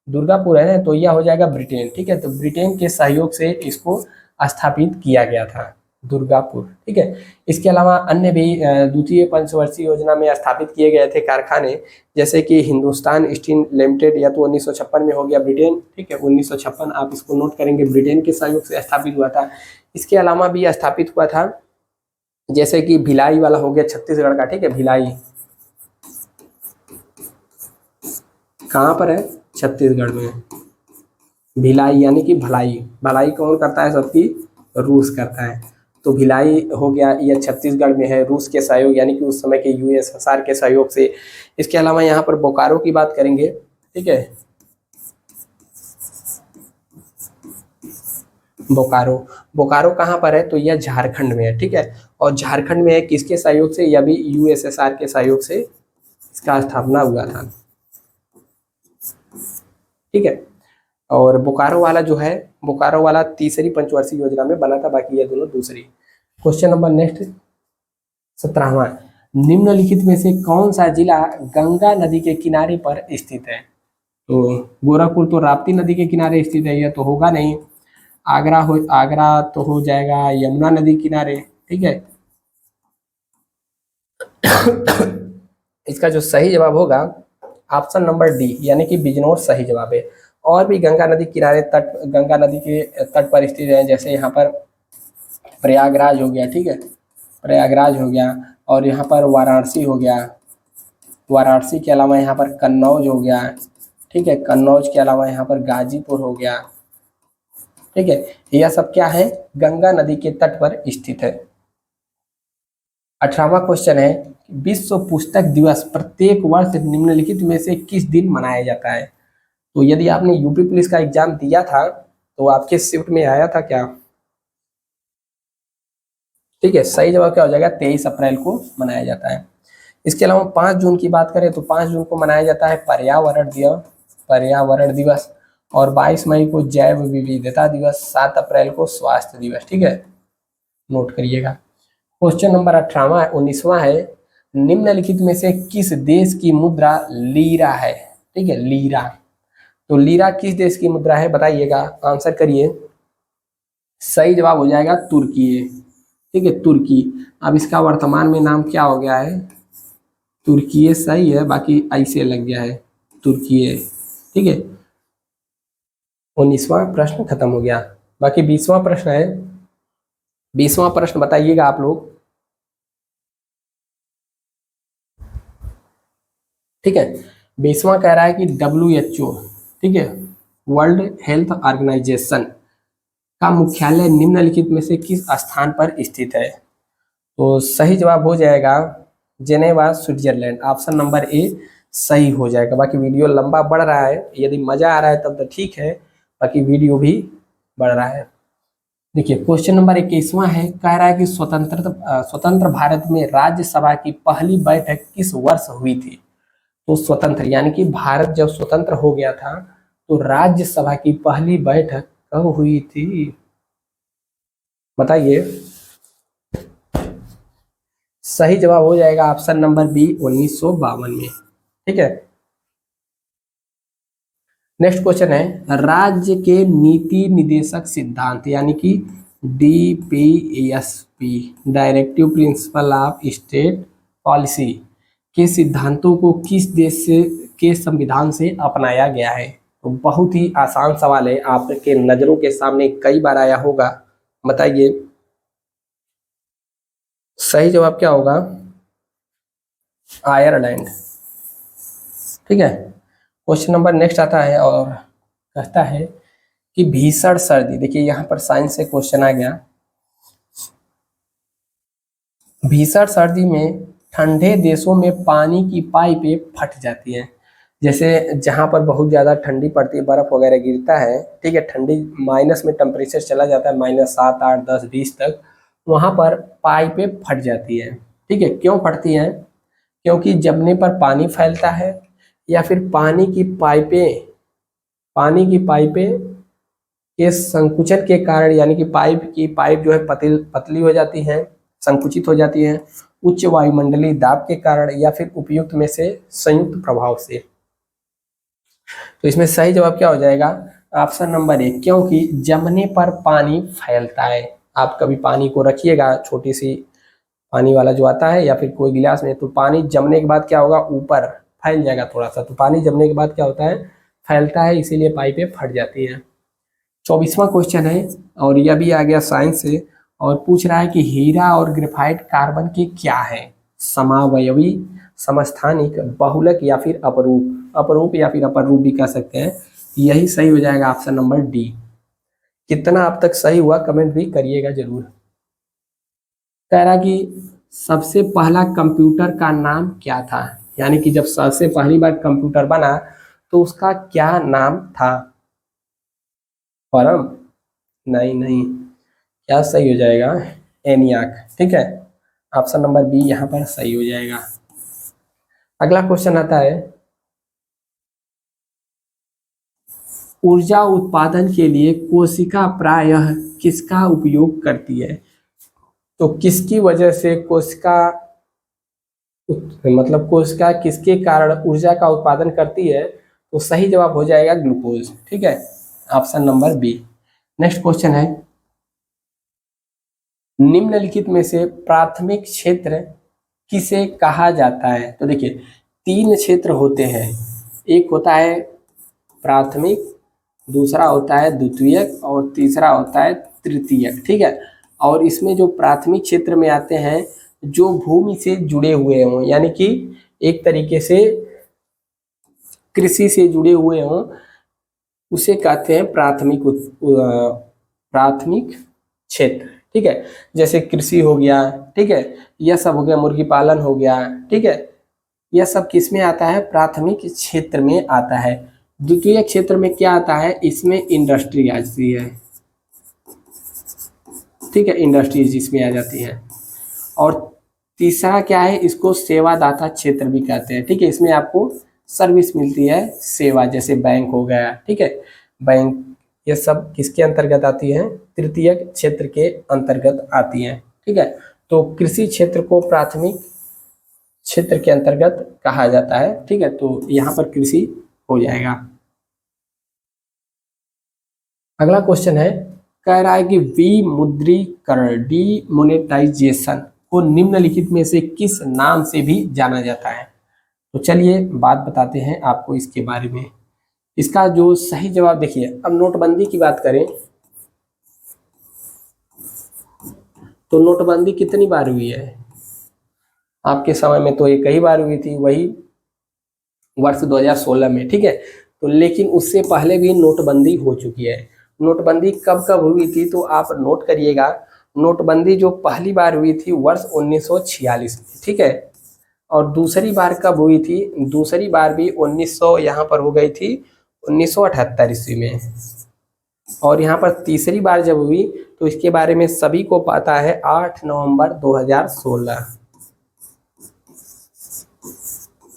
दुर्गापुर है तो यह हो जाएगा ब्रिटेन। ठीक है, तो ब्रिटेन के सहयोग से इसको स्थापित किया गया था दुर्गापुर। ठीक है, इसके अलावा अन्य भी द्वितीय पंचवर्षीय योजना में स्थापित किए गए थे कारखाने, जैसे कि हिंदुस्तान स्टील लिमिटेड, या तो 1956 में हो गया ब्रिटेन। ठीक है, 1956 आप इसको नोट करेंगे, ब्रिटेन के सहयोग से स्थापित हुआ था। इसके अलावा भी स्थापित हुआ था जैसे कि भिलाई वाला हो गया छत्तीसगढ़ का। ठीक है, भिलाई कहाँ पर है, छत्तीसगढ़ में। भिलाई यानी कि भलाई, भलाई कौन करता है, सबकी रूस करता है। तो भिलाई हो गया, यह छत्तीसगढ़ में है, रूस के सहयोग यानी कि उस समय के यूएसएसआर के सहयोग से। इसके अलावा यहाँ पर बोकारो की बात करेंगे। ठीक है, बोकारो। बोकारो कहाँ पर है? तो यह झारखंड में है, ठीक है। और झारखंड में है किसके सहयोग से? यह भी यूएसएसआर के सहयोग से इसका स्थापना हुआ था, ठीक है। और बोकारो वाला जो है, बोकारो वाला तीसरी पंचवर्षीय योजना में बना था, बाकी ये दोनों दूसरी। क्वेश्चन नंबर नेक्स्ट 17वां, निम्नलिखित में से कौन सा जिला गंगा नदी के किनारे पर स्थित है? तो गोरखपुर तो राप्ती नदी के किनारे स्थित है, यह तो होगा नहीं। आगरा तो हो जाएगा यमुना नदी किनारे, ठीक है। इसका जो सही जवाब होगा ऑप्शन नंबर डी, यानी कि बिजनौर सही जवाब है। और भी गंगा नदी किनारे गंगा नदी के तट पर स्थित है, जैसे यहाँ पर प्रयागराज हो गया, ठीक है, प्रयागराज हो गया, और यहाँ पर वाराणसी हो गया, वाराणसी के अलावा यहाँ पर कन्नौज हो गया, ठीक है, कन्नौज के अलावा यहाँ पर गाजीपुर हो गया, ठीक है। यह सब क्या है? गंगा नदी के तट पर स्थित है। 18वां क्वेश्चन है, विश्व पुस्तक दिवस प्रत्येक वर्ष निम्नलिखित में से किस दिन मनाया जाता है? तो यदि आपने यूपी पुलिस का एग्जाम दिया था तो आपके शिफ्ट में आया था क्या? ठीक है, सही जवाब क्या हो जाएगा? 23 अप्रैल को मनाया जाता है। इसके अलावा 5 जून की बात करें तो 5 जून को मनाया जाता है पर्यावरण दिवस, और 22 मई को जैव विविधता दिवस, 7 अप्रैल को स्वास्थ्य दिवस, ठीक है, नोट करिएगा। क्वेश्चन नंबर 18वां 19वां है, निम्नलिखित में से किस देश की मुद्रा लीरा है? ठीक है, लीरा। तो लीरा किस देश की मुद्रा है बताइएगा, आंसर करिए। सही जवाब हो जाएगा तुर्की, ठीक है, तुर्की। अब इसका वर्तमान में नाम क्या हो गया है? तुर्की सही है, बाकी ऐसे लग गया है तुर्की, ठीक है। 19वां प्रश्न खत्म हो गया, बाकी 20वां प्रश्न है। 20वां प्रश्न बताइएगा आप लोग, ठीक है। 20वां कह रहा है कि WHO, ठीक है, वर्ल्ड हेल्थ ऑर्गेनाइजेशन का मुख्यालय निम्नलिखित में से किस स्थान पर स्थित है? तो सही जवाब हो जाएगा Geneva, Switzerland. Option number A सही हो जाएगा। बाकी वीडियो लंबा बढ़ रहा है, यदि मजा आ रहा है तब तो ठीक है, बाकी वीडियो भी बढ़ रहा है। देखिए क्वेश्चन नंबर 21वां है, कह रहा है कि स्वतंत्र भारत में राज्यसभा की पहली बैठक किस वर्ष हुई थी? तो स्वतंत्र यानी कि भारत जब स्वतंत्र हो गया था तो राज्यसभा की पहली बैठक कब हुई थी बताइए। सही जवाब हो जाएगा ऑप्शन नंबर बी 1952 में, ठीक है। नेक्स्ट क्वेश्चन है, राज्य के नीति निदेशक सिद्धांत यानी कि DPSP, directive principle of state policy के सिद्धांतों को किस देश से के संविधान से अपनाया गया है? तो बहुत ही आसान सवाल है, आपके नजरों के सामने कई बार आया होगा, बताइए। सही जवाब क्या होगा? आयरलैंड, ठीक है। क्वेश्चन नंबर नेक्स्ट आता है और कहता है कि भीषण सर्दी, देखिए यहाँ पर साइंस से क्वेश्चन आ गया। भीषण सर्दी में ठंडे देशों में पानी की पाइपें फट जाती हैं, जैसे जहाँ पर बहुत ज़्यादा ठंडी पड़ती है, बर्फ़ वगैरह गिरता है, ठीक है, ठंडी माइनस में टेम्परेचर चला जाता है, -7, 8, 10, 20 तक, वहाँ पर पाइपें फट जाती हैं, ठीक है। क्यों फटती हैं? क्योंकि जमने पर पानी फैलता है, या फिर पानी की पाइपें के संकुचन के कारण, यानी कि पाइप जो है पतली हो जाती है, संकुचित हो जाती है, उच्च वायुमंडलीय दाब के कारण, या फिर उपयुक्त में से संयुक्त प्रभाव से। तो इसमें सही जवाब क्या हो जाएगा? ऑप्शन नंबर ए, क्योंकि जमने पर पानी फैलता है। आप कभी पानी को रखिएगा, छोटी सी पानी वाला जो आता है या फिर कोई गिलास में, तो पानी जमने के बाद क्या होगा? ऊपर फैल जाएगा थोड़ा सा, तो पानी जमने के बाद क्या होता है? फैलता है, इसीलिए पाइपें फट जाती है। 24वां क्वेश्चन है और यह भी आ गया साइंस से, और पूछ रहा है कि हीरा और ग्रेफाइट कार्बन के क्या है? समावयवी, समस्थानिक, बहुलक या फिर अपरूप या फिर अपरूप भी कह सकते हैं। यही सही हो जाएगा ऑप्शन नंबर डी। कितना अब तक सही हुआ कमेंट भी करिएगा जरूर। कह रहा कि सबसे पहला कंप्यूटर का नाम क्या था, यानी कि जब सबसे पहली बार कंप्यूटर बना तो उसका क्या नाम था? परम, नहीं नहीं, क्या सही हो जाएगा, एनियाक। ठीक है, ऑप्शन नंबर बी यहाँ पर सही हो जाएगा। अगला क्वेश्चन आता है, ऊर्जा उत्पादन के लिए कोशिका प्रायः किसका उपयोग करती है? तो किसकी वजह से कोशिका मतलब कोशिका किसके कारण ऊर्जा का उत्पादन करती है? तो सही जवाब हो जाएगा ग्लूकोज। ठीक है, option number B. Next question है, निम्नलिखित में से प्राथमिक क्षेत्र किसे कहा जाता है? तो देखिए, तीन क्षेत्र होते हैं, एक होता है प्राथमिक, दूसरा होता है द्वितीयक और तीसरा होता है तृतीयक। ठीक है, और इसमें जो प्राथमिक क्षेत्र में आते हैं जो भूमि से जुड़े हुए हों, यानी कि एक तरीके से कृषि से जुड़े हुए हों, उसे कहते हैं प्राथमिक क्षेत्र। ठीक है, जैसे कृषि हो गया, ठीक है, यह सब हो गया, मुर्गी पालन हो गया। ठीक है, यह सब किस में आता है? प्राथमिक क्षेत्र में आता है। द्वितीय क्षेत्र में क्या आता है? इसमें इंडस्ट्री आती है। ठीक है, इंडस्ट्रीज इसमें आ जाती है। और तीसरा क्या है? इसको सेवादाता क्षेत्र भी कहते हैं। ठीक है, इसमें आपको सर्विस मिलती है, सेवा, जैसे बैंक हो गया। ठीक है, बैंक, ये सब किसके अंतर्गत आती है? तृतीय क्षेत्र के अंतर्गत आती है। ठीक है, तो कृषि क्षेत्र को प्राथमिक क्षेत्र के अंतर्गत कहा जाता है। ठीक है, तो यहाँ पर कृषि हो जाएगा। अगला क्वेश्चन है, कह रहा है कि विमुद्रीकरण, डीमोनेटाइजेशन को निम्नलिखित में से किस नाम से भी जाना जाता है? तो चलिए बात बताते हैं आपको इसके बारे में। इसका जो सही जवाब देखिए, अब नोटबंदी की बात करें तो नोटबंदी कितनी बार हुई है? आपके समय में तो ये कई बार हुई थी, वही वर्ष 2016 में। ठीक है, तो लेकिन उससे पहले भी नोटबंदी हो चुकी है। नोटबंदी कब कब हुई थी तो आप नोट करिएगा। नोटबंदी जो पहली बार हुई थी वर्ष 1946 में। ठीक है, और दूसरी बार कब हुई थी? दूसरी बार भी 1900 यहाँ पर हो गई थी 1978 ईस्वी में। और यहाँ पर तीसरी बार जब हुई तो इसके बारे में सभी को पता है, 8 नवंबर 2016।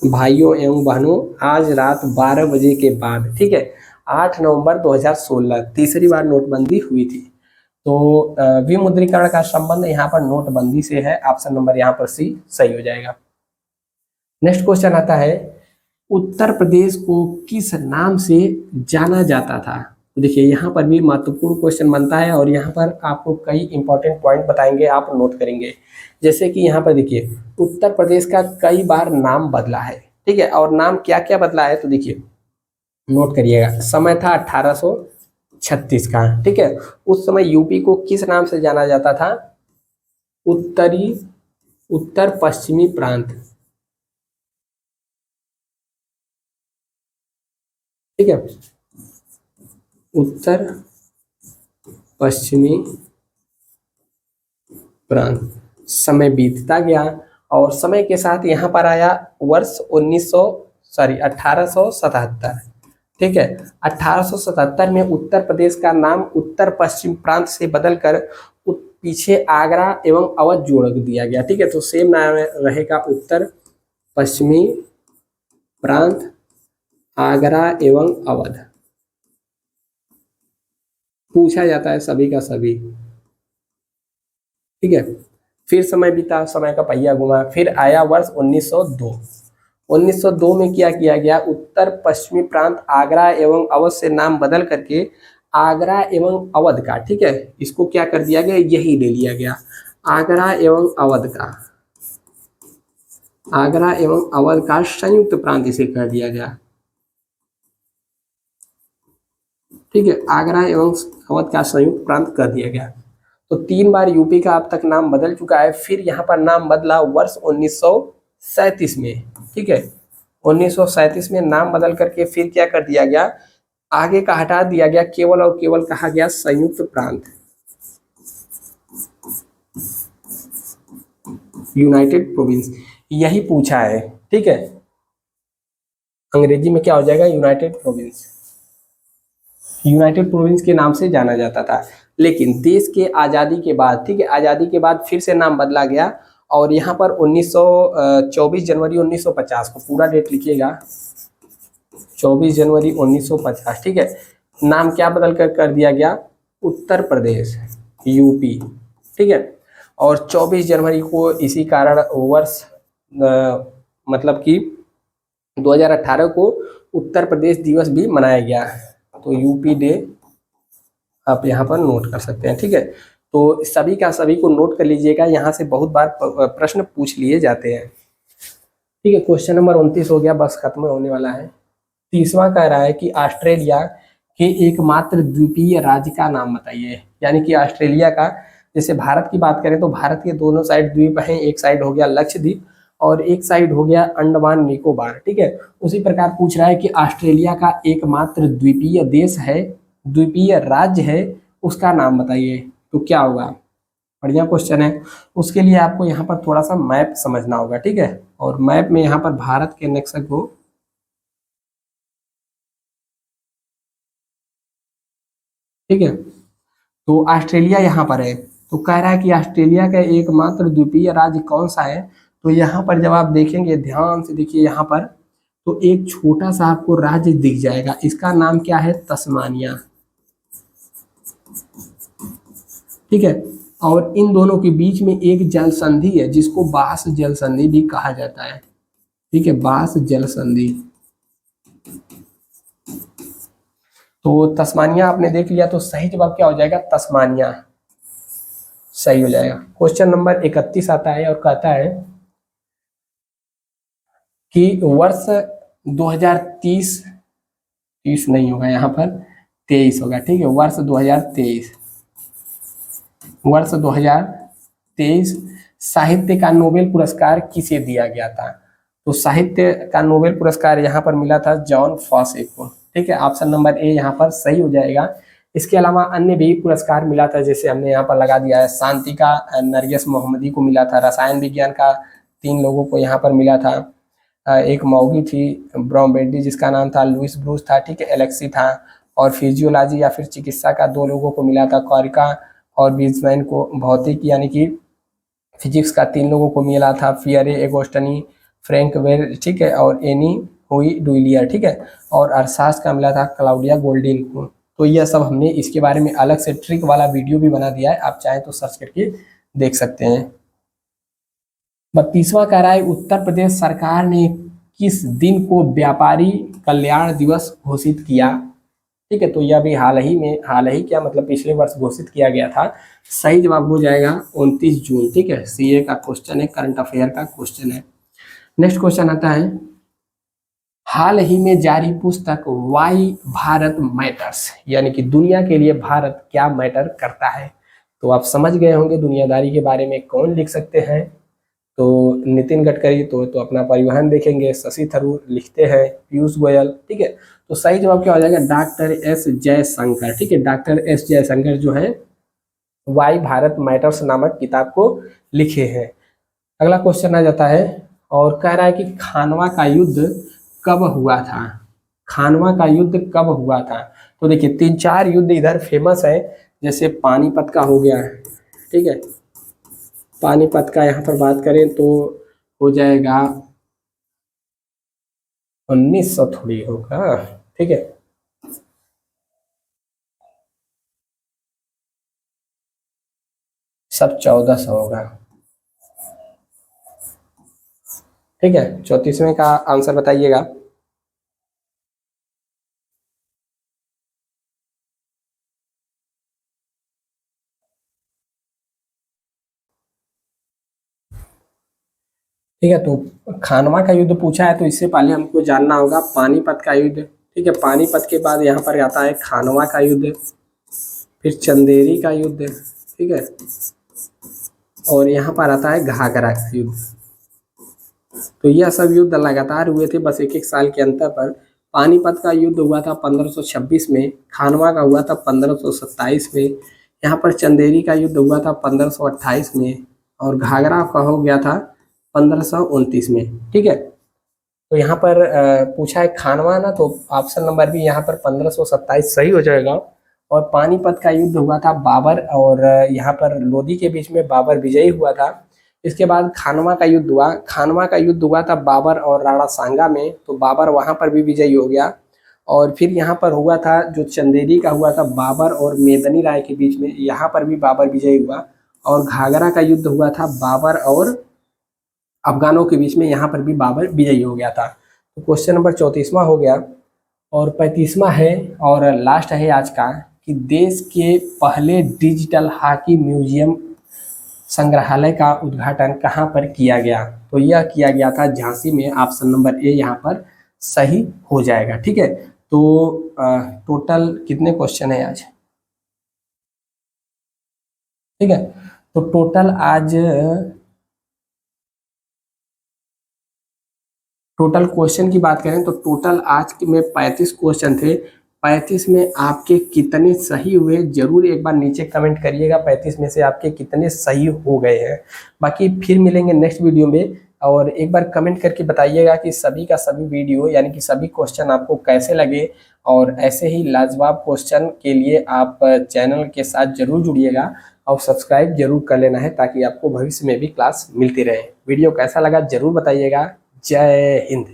भाइयों एवं बहनों, आज रात 12 बजे के बाद, ठीक है, 8 नवंबर 2016 तीसरी बार नोटबंदी हुई थी। तो विमुद्रीकरण का संबंध यहाँ पर नोटबंदी से है। ऑप्शन नंबर यहाँ पर सी सही हो जाएगा। नेक्स्ट क्वेश्चन आता है, उत्तर प्रदेश को किस नाम से जाना जाता था? तो देखिए, यहाँ पर भी महत्वपूर्ण क्वेश्चन बनता है और यहाँ पर आपको कई इंपॉर्टेंट पॉइंट बताएंगे, आप नोट करेंगे। जैसे कि यहाँ पर देखिए, उत्तर प्रदेश का कई बार नाम बदला है। ठीक है, और नाम क्या क्या बदला है तो देखिए, नोट करिएगा। समय था 1836 का। ठीक है, उस समय यूपी को किस नाम से जाना जाता था? उत्तर पश्चिमी प्रांत। ठीक है, उत्तर पश्चिमी प्रांत। समय बीतता गया और समय के साथ यहाँ पर आया वर्ष 1877। ठीक है, 1877 में उत्तर प्रदेश का नाम उत्तर पश्चिम प्रांत से बदलकर पीछे आगरा एवं अवध जोड़ दिया गया। ठीक है, तो सेम नाम रहेगा, उत्तर पश्चिमी प्रांत, आगरा एवं अवध। पूछा जाता है सभी का सभी। ठीक है, फिर समय बीता, समय का पहिया घुमा, फिर आया वर्ष 1902। 1902 में क्या किया गया? उत्तर पश्चिमी प्रांत आगरा एवं अवध से नाम बदल करके आगरा एवं अवध का, ठीक है, इसको क्या कर दिया गया? यही ले लिया गया, आगरा एवं अवध का, आगरा एवं अवध का संयुक्त प्रांत इसे कर दिया गया। ठीक है, आगरा एवं अवध का संयुक्त प्रांत कर दिया गया। तो 3 बार यूपी का अब तक नाम बदल चुका है। फिर यहाँ पर नाम बदला वर्ष 1937 में। ठीक है, 1937 में नाम बदल करके फिर क्या कर दिया गया? आगे का हटा दिया गया, केवल और केवल कहा गया संयुक्त प्रांत, यूनाइटेड प्रोविंस। यही पूछा है। ठीक है, अंग्रेजी में क्या हो जाएगा? United province. यूनाइटेड प्रोविंस के नाम से जाना जाता था। लेकिन देश के आज़ादी के बाद, ठीक है, आज़ादी के बाद फिर से नाम बदला गया और यहाँ पर 24 जनवरी 1950 को, पूरा डेट लिखिएगा, 24 जनवरी 1950, ठीक है, नाम क्या बदल कर दिया गया, उत्तर प्रदेश, यूपी, ठीक है। और 24 जनवरी को इसी कारण वर्ष मतलब कि 2018 को उत्तर प्रदेश दिवस भी मनाया गया, तो यूपी डे आप यहाँ पर नोट कर सकते हैं, ठीक है। तो सभी का सभी को नोट कर लीजिएगा, यहाँ से बहुत बार प्रश्न पूछ लिए जाते हैं, ठीक है। क्वेश्चन नंबर 29 हो गया, बस खत्म होने वाला है। 30वां कह रहा है कि ऑस्ट्रेलिया के एकमात्र द्वीपीय राज्य का नाम बताइए। यानी कि ऑस्ट्रेलिया का, जैसे भारत की बात करें तो भारत के दोनों साइड द्वीप हैं, एक साइड हो गया लक्षद्वीप और एक साइड हो गया अंडमान निकोबार, ठीक है। उसी प्रकार पूछ रहा है कि ऑस्ट्रेलिया का एकमात्र द्वीपीय देश है, द्वीपीय राज्य है, उसका नाम बताइए, तो क्या होगा। बढ़िया क्वेश्चन है। उसके लिए आपको यहाँ पर थोड़ा सा मैप समझना होगा, ठीक है। और मैप में यहाँ पर भारत के नक्शे को, ठीक है, तो ऑस्ट्रेलिया यहाँ पर है, तो कह रहा है कि ऑस्ट्रेलिया का एकमात्र द्वीपीय राज्य कौन सा है। तो यहाँ पर जब आप देखेंगे, ध्यान से देखिए यहाँ पर, तो एक छोटा सा आपको राज्य दिख जाएगा, इसका नाम क्या है, तस्मानिया, ठीक है। और इन दोनों के बीच में एक जल संधि है जिसको बास जल संधि भी कहा जाता है, ठीक है, बास जल संधि। तो तस्मानिया आपने देख लिया, तो सही जवाब क्या हो जाएगा, तस्मानिया सही हो जाएगा। क्वेश्चन नंबर 31 आता है और कहता है कि वर्ष 2030, 30 नहीं होगा यहाँ पर, 23 होगा, ठीक है, वर्ष 2023, वर्ष 2023 साहित्य का नोबेल पुरस्कार किसे दिया गया था। तो साहित्य का नोबेल पुरस्कार यहाँ पर मिला था जॉन फॉसे को, ठीक है, ऑप्शन नंबर ए यहाँ पर सही हो जाएगा। इसके अलावा अन्य भी पुरस्कार मिला था, जैसे हमने यहाँ पर लगा दिया है, शांति का नरगिस मोहम्मदी को मिला था, रसायन विज्ञान का 3 लोगों को यहाँ पर मिला था, एक मौगी थी ब्रॉम्बेडी जिसका नाम था, लुइस ब्रूस था, ठीक है, एलेक्सी था, और फिजियोलॉजी या फिर चिकित्सा का 2 लोगों को मिला था, कॉरिका और बीजमैन को भौतिक यानी कि फिजिक्स का 3 लोगों को मिला था, फियरे एगोस्टनी, फ्रैंक वेर, ठीक है, और एनी हुई डुइलियर, ठीक है, और अरसास का मिला था क्लाउडिया गोल्डिन को। तो यह सब हमने इसके बारे में अलग से ट्रिक वाला वीडियो भी बना दिया है, आप चाहें तो सर्च करके देख सकते हैं। 32वां कह रहा है उत्तर प्रदेश सरकार ने किस दिन को व्यापारी कल्याण दिवस घोषित किया, ठीक है। तो यह भी हाल ही क्या मतलब पिछले वर्ष घोषित किया गया था। सही जवाब हो जाएगा 29 जून, ठीक है। सीए का क्वेश्चन है, करंट अफेयर का क्वेश्चन है। नेक्स्ट क्वेश्चन आता है, हाल ही में जारी पुस्तक वाई भारत मैटर्स, यानी कि दुनिया के लिए भारत क्या मैटर करता है। तो आप समझ गए होंगे दुनियादारी के बारे में कौन लिख सकते हैं। तो नितिन गडकरी तो अपना परिवहन देखेंगे, शशि थरूर लिखते हैं, पीयूष गोयल, ठीक है। तो सही जवाब क्या हो जाएगा, डॉक्टर एस जयशंकर, ठीक है, डॉक्टर एस जयशंकर जो है वाई भारत मैटर्स नामक किताब को लिखे हैं। अगला क्वेश्चन आ जाता है और कह रहा है कि खानवा का युद्ध कब हुआ था, खानवा का युद्ध कब हुआ था। तो देखिए 3-4 युद्ध इधर फेमस है, जैसे पानीपत का हो गया, ठीक है, पानीपत का यहाँ पर बात करें तो हो जाएगा 1900 थोड़ी होगा, ठीक है, सब 1400 होगा, ठीक है। 34वें का आंसर बताइएगा। ठीक है, तो खानवा का युद्ध पूछा है तो इससे पहले हमको जानना होगा पानीपत का युद्ध, ठीक है। पानीपत के बाद यहाँ पर आता है खानवा का युद्ध, फिर चंदेरी का युद्ध, ठीक है, और यहाँ पर आता है घाघरा का युद्ध। तो यह सब युद्ध लगातार हुए थे, बस 1-1 साल के अंतर पर। पानीपत का युद्ध हुआ था 1526 में, खानवा का हुआ था 1527 में, यहाँ पर चंदेरी का युद्ध हुआ था 1528 में, और घाघरा का हो गया था 1529 में, ठीक है। तो यहाँ पर पूछा है खानवा ना, तो ऑप्शन नंबर बी यहाँ पर 1527 सही हो जाएगा। और पानीपत का युद्ध हुआ था बाबर और यहाँ पर लोदी के बीच में बाबर विजयी हुआ था। इसके बाद खानवा का युद्ध हुआ, खानवा का युद्ध हुआ था बाबर और राणा सांगा में, तो बाबर वहाँ पर भी विजयी हो गया। और फिर यहाँ पर हुआ था जो चंदेरी का हुआ था बाबर और मेदनी राय के बीच में, यहाँ पर भी बाबर विजयी हुआ। और घाघरा का युद्ध हुआ था बाबर और अफगानों के बीच में, यहाँ पर भी बाबर विजयी हो गया था। तो क्वेश्चन नंबर 34वां हो गया। और 35वां है और लास्ट है आज का, कि देश के पहले डिजिटल हॉकी म्यूजियम संग्रहालय का उद्घाटन कहाँ पर किया गया? तो यह किया गया था झांसी में। ऑप्शन नंबर ए यहाँ पर सही हो जाएगा। ठीक है, तो टोटल कितने क्वेश्चन है आज? ठीक है, तो टोटल क्वेश्चन की बात करें तो टोटल आज में 35 क्वेश्चन थे। 35 में आपके कितने सही हुए जरूर एक बार नीचे कमेंट करिएगा, 35 में से आपके कितने सही हो गए हैं। बाकी फिर मिलेंगे नेक्स्ट वीडियो में, और एक बार कमेंट करके बताइएगा कि सभी का सभी वीडियो यानी कि सभी क्वेश्चन आपको कैसे लगे। और ऐसे ही लाजवाब क्वेश्चन के लिए आप चैनल के साथ जरूर जुड़िएगा और सब्सक्राइब जरूर कर लेना है, ताकि आपको भविष्य में भी क्लास मिलती रहे। वीडियो कैसा लगा जरूर बताइएगा। जय हिंद।